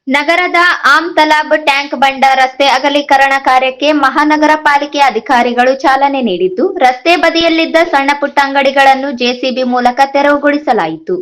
ನಗರದ am Talab tank ಬಂಡ ರಸ್ತೆ ಅಗಲೀಕರಣ ಕಾರ್ಯಕ್ಕೆ ಮಹಾನಗರ ಪಾಲಿಕೆ ಅಧಿಕಾರಿಗಳು ಚಾಲನೆ ನೀಡಿದ್ದು, ರಸ್ತೆ ಬದಿಯಲ್ಲಿದ್ದ ಸಣ್ಣ ಪುಟ್ಟ ಅಂಗಡಿಗಳನ್ನು ಜೆಸಿಬಿ ಮೂಲಕ ತೆರವುಗೊಳಿಸಲಾಯಿತು.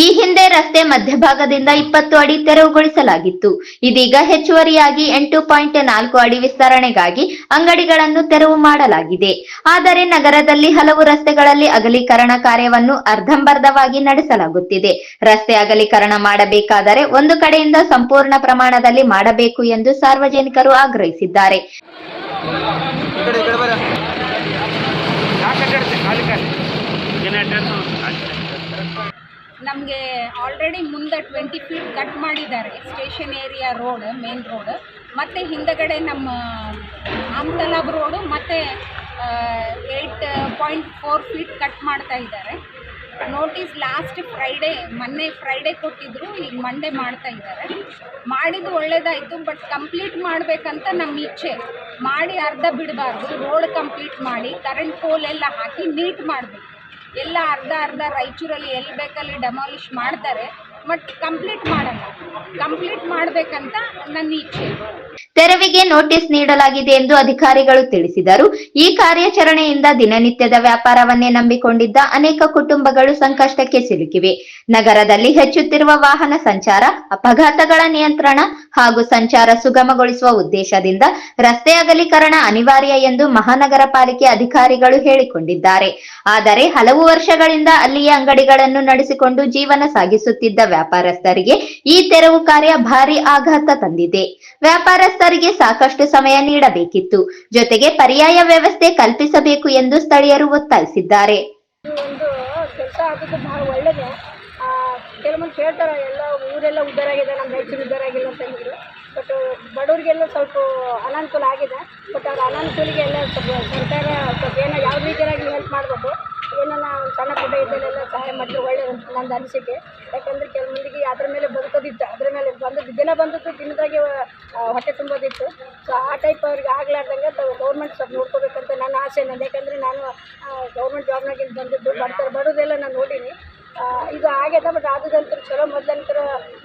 ಈ ಹಿಂದೆ ರಸ್ತೆ ಮಧ್ಯಭಾಗದಿಂದ 20 ಅಡಿ ತೆರವುಗೊಳಿಸಲಾಗಿತ್ತು. ಇದೀಗ ಹೆಚ್ಚುವರಿಯಾಗಿ 8.4 ಅಡಿ ವಿಸ್ತರಣೆಗಾಗಿ ಅಂಗಡಿಗಳನ್ನು ತೆರವು ಮಾಡಲಾಗಿದೆ. ಆದರೆ ನಗರದಲ್ಲಿ ಹಲವು ರಸ್ತೆಗಳಲ್ಲಿ ಅಗಲೀಕರಣ ಕಾರ್ಯವನ್ನು ಅರ್ಧಂಬರ್ಧವಾಗಿ ನಡೆಸಲಾಗುತ್ತಿದೆ. ರಸ್ತೆ ಅಗಲೀಕರಣ ಮಾಡಬೇಕಾದರೆ ಒಂದು ಕಡೆಯಿಂದ ಸಂಪೂರ್ಣ ಪ್ರಮಾಣದಲ್ಲಿ ಮಾಡಬೇಕು ಎಂದು ಸಾರ್ವಜನಿಕರು ಆಗ್ರಹಿಸಿದ್ದಾರೆ. ನಮಗೆ ಆಲ್ರೆಡಿ ಮುಂದೆ 20 ಫೀಟ್ ಕಟ್ ಮಾಡಿದ್ದಾರೆ station area road, main road, ಮತ್ತು ಹಿಂದಗಡೆ ನಮ್ಮ ಆಮ್ ತಲಾಬ್ ರೋಡು ಮತ್ತು 8.4 ಫೀಟ್ ಕಟ್ ಮಾಡ್ತಾ ಇದ್ದಾರೆ. ನೋಟಿಸ್ ಲಾಸ್ಟ್ ಮೊನ್ನೆ ಫ್ರೈಡೇ ಕೊಟ್ಟಿದ್ರು, ಈಗ ಮಂಡೇ ಮಾಡ್ತಾ ಇದ್ದಾರೆ. ಮಾಡಿದ್ದು ಒಳ್ಳೇದಾಯಿತು, ಬಟ್ ಕಂಪ್ಲೀಟ್ ಮಾಡಬೇಕಂತ ನಮ್ಮ ಇಚ್ಛೆ. ಮಾಡಿ ಅರ್ಧ ಬಿಡಬಾರ್ದು, ರೋಡ್ ಕಂಪ್ಲೀಟ್ ಮಾಡಿ ಕರೆಂಟ್ ಪೋಲ್ ಎಲ್ಲ ಹಾಕಿ ನೀಟ್ ಮಾಡಬೇಕು. ಎಲ್ಲ ಅರ್ಧ ರಾಯಚೂರಲ್ಲಿ ಎಲ್ಲಿ ಬೇಕಲ್ಲಿ ಡೆಮಾಲಿಷ್ ಮಾಡ್ತಾರೆ, ಬಟ್ ಕಂಪ್ಲೀಟ್ ಮಾಡಲ್ಲ. ಕಂಪ್ಲೀಟ್ ಮಾಡಬೇಕಂತ ನನ್ನ ಇಚ್ಛೆ. ತೆರವಿಗೆ ನೋಟಿಸ್ ನೀಡಲಾಗಿದೆ ಎಂದು ಅಧಿಕಾರಿಗಳು ತಿಳಿಸಿದರು. ಈ ಕಾರ್ಯಾಚರಣೆಯಿಂದ ದಿನನಿತ್ಯದ ವ್ಯಾಪಾರವನ್ನೇ ನಂಬಿಕೊಂಡಿದ್ದ ಅನೇಕ ಕುಟುಂಬಗಳು ಸಂಕಷ್ಟಕ್ಕೆ ಸಿಲುಕಿವೆ. ನಗರದಲ್ಲಿ ಹೆಚ್ಚುತ್ತಿರುವ ವಾಹನ ಸಂಚಾರ, ಅಪಘಾತಗಳ ನಿಯಂತ್ರಣ ಹಾಗೂ ಸಂಚಾರ ಸುಗಮಗೊಳಿಸುವ ಉದ್ದೇಶದಿಂದ ರಸ್ತೆ ಅಗಲೀಕರಣ ಅನಿವಾರ್ಯ ಎಂದು ಮಹಾನಗರ ಪಾಲಿಕೆ ಅಧಿಕಾರಿಗಳು ಹೇಳಿಕೊಂಡಿದ್ದಾರೆ. ಆದರೆ ಹಲವು ವರ್ಷಗಳಿಂದ ಅಲ್ಲಿಯೇ ಅಂಗಡಿಗಳನ್ನು ನಡೆಸಿಕೊಂಡು ಜೀವನ ಸಾಗಿಸುತ್ತಿದ್ದ ವ್ಯಾಪಾರಸ್ಥರಿಗೆ ಈ ತೆರವು ಕಾರ್ಯ ಭಾರಿ ಆಘಾತ ತಂದಿದೆ. ವ್ಯಾಪಾರಸ್ಥರಿಗೆ ಸಾಕಷ್ಟು ಸಮಯ ನೀಡಬೇಕಿತ್ತು, ಜೊತೆಗೆ ಪರ್ಯಾಯ ವ್ಯವಸ್ಥೆ ಕಲ್ಪಿಸಬೇಕು ಎಂದು ಸ್ಥಳೀಯರು ಒತ್ತಾಯಿಸಿದ್ದಾರೆ. ಒಂದು ಕೆಲಸ ಆಗೋದು ಬಹಳ ಒಳ್ಳೆಯದೇ. ಕೆಲವೊಂದು ಹೇಳ್ತಾರೆ, ಎಲ್ಲ ಊರೆಲ್ಲ ಉದ್ಧಾರ ಆಗಿದೆ, ನಮ್ಮ ರೈತರು ಉದ್ಧಾರ ಆಗಿಲ್ಲ ಅಂತ ಹೇಳಿದ್ರು. ಬಟ್ ಬಡವರಿಗೆಲ್ಲ ಸ್ವಲ್ಪ ಅನಾನುಕೂಲ ಆಗಿದೆ. ಬಟ್ ಅವ್ರ ಅನಾನುಕೂಲಿಗೆಲ್ಲ ಸ್ವಲ್ಪ ಸರ್ಕಾರ ಸ್ವಲ್ಪ ಏನೋ ಯಾವ ರೀತಿಯಾಗಿ ಹೆಲ್ಪ್ ಮಾಡಬೇಕು, ಏನನ್ನ ಸಣ್ಣ ಪುಟ್ಟ ಇದನ್ನೆಲ್ಲ ಸಹಾಯ ಮಾಡಿದ್ರೆ ಒಳ್ಳೆಯದಂತ ನಂದು ಅನಿಸಿಕೆ. ಯಾಕಂದರೆ ಕೆಲವೊಂದಿಗೆ ಅದ್ರ ಮೇಲೆ ಬದುಕೋದಿತ್ತು, ಅದ್ರ ಮೇಲೆ ದಿನ ಬಂದದ್ದು ದಿನದಾಗೆ ಹೊಟ್ಟೆ ತುಂಬೋದಿತ್ತು. ಸೊ ಆ ಟೈಪ್ ಅವ್ರಿಗೆ ಆಗ್ಲಾರ್ದಂಗೆ ಗೌರ್ಮೆಂಟ್ ಸ್ವಲ್ಪ ನೋಡ್ಕೋಬೇಕಂತ ನನ್ನ ಆಸೆ. ನಂದು ಯಾಕಂದರೆ ನಾನು ಗೌರ್ಮೆಂಟ್ ಜಾಬ್ನಾಗಿಂದ ಬಂದಿದ್ದು ಬಡೋದೆಲ್ಲ ನಾನು ನೋಡೀನಿ. ಇದು ಆಗ್ಯದ, ಬಟ್ ಆದದಂತರ ಚಲೋ. ಮೊದಲಂತರ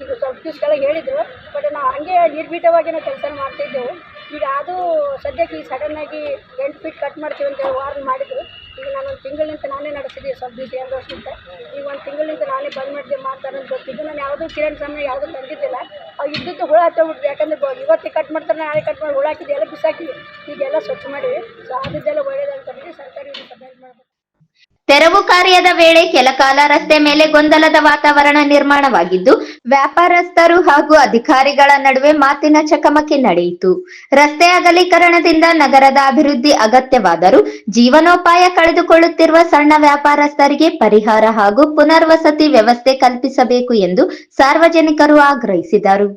ಈಗ ಸ್ವಲ್ಪ ದಿವ್ಸಗಳಿಗೆ ಹೇಳಿದರು, ಬಟ್ ನಾವು ಹಾಗೆ ನಿರ್ಭೀತವಾಗಿ ನಾವು ಕೆಲಸ ಮಾಡ್ತಾಯಿದ್ದೆವು. ಈಗ ಅದು ಸದ್ಯಕ್ಕೆ ಈಗ ಸಡನ್ನಾಗಿ 8 ಫೀಟ್ ಕಟ್ ಮಾಡ್ತೀವಿ ಅಂತ ವಾರ್ನ್ ಮಾಡಿದರು. ಈಗ ನಾನೊಂದು ತಿಂಗಳಿಂದ ನಾನೇ ನಡೆಸಿದ್ದೀವಿ, ಸ್ವಲ್ಪ ದಿವಸ 2 ವರ್ಷದಿಂದ. ಈಗ ಒಂದು ತಿಂಗಳಿಂದ ನಾನೇ ಬಂದ್ ಮಾಡಿದೆ ಮಾಡ್ತಾರೆ ಅಂತ ಗೊತ್ತಿದ್ದು. ನಾನು ಯಾವುದೂ ಕಿರಣ್ ಸಮಯ ಯಾವುದೂ ತಂದಿದ್ದಿಲ್ಲ. ಅವು ಇದ್ದದ್ದು ಹುಳ ಹತ್ತೋಗ್ಬಿಟ್ವಿ. ಯಾಕಂದರೆ ಇವತ್ತು ಕಟ್ ಮಾಡ್ತಾರೆ, ನಾಳೆ ಕಟ್ ಮಾಡಿ ಹುಳ ಹಾಕಿದ್ದು ಎಲ್ಲ ಬಿಸಾಕಿವಿ. ಈಗೆಲ್ಲ ಸ್ವಚ್ಛ ಮಾಡಿವಿ. ಸೊ ಆದದ್ದೆಲ್ಲ ಒಳ್ಳೇದಂತಂದರೆ ಸರ್ಕಾರ ಇದು ಸಬ್ಮಿಟ್ ಮಾಡಬೇಕು. ತೆರವು ಕಾರ್ಯದ ವೇಳೆ ಕೆಲಕಾಲ ರಸ್ತೆ ಮೇಲೆ ಗೊಂದಲದ ವಾತಾವರಣ ನಿರ್ಮಾಣವಾಗಿದ್ದು, ವ್ಯಾಪಾರಸ್ಥರು ಹಾಗೂ ಅಧಿಕಾರಿಗಳ ನಡುವೆ ಮಾತಿನ ಚಕಮಕಿ ನಡೆಯಿತು. ರಸ್ತೆ ಅಗಲೀಕರಣದಿಂದ ನಗರದ ಅಭಿವೃದ್ಧಿ ಅಗತ್ಯವಾದರೂ ಜೀವನೋಪಾಯ ಕಳೆದುಕೊಳ್ಳುತ್ತಿರುವ ಸಣ್ಣ ವ್ಯಾಪಾರಸ್ಥರಿಗೆ ಪರಿಹಾರ ಹಾಗೂ ಪುನರ್ವಸತಿ ವ್ಯವಸ್ಥೆ ಕಲ್ಪಿಸಬೇಕು ಎಂದು ಸಾರ್ವಜನಿಕರು ಆಗ್ರಹಿಸಿದರು.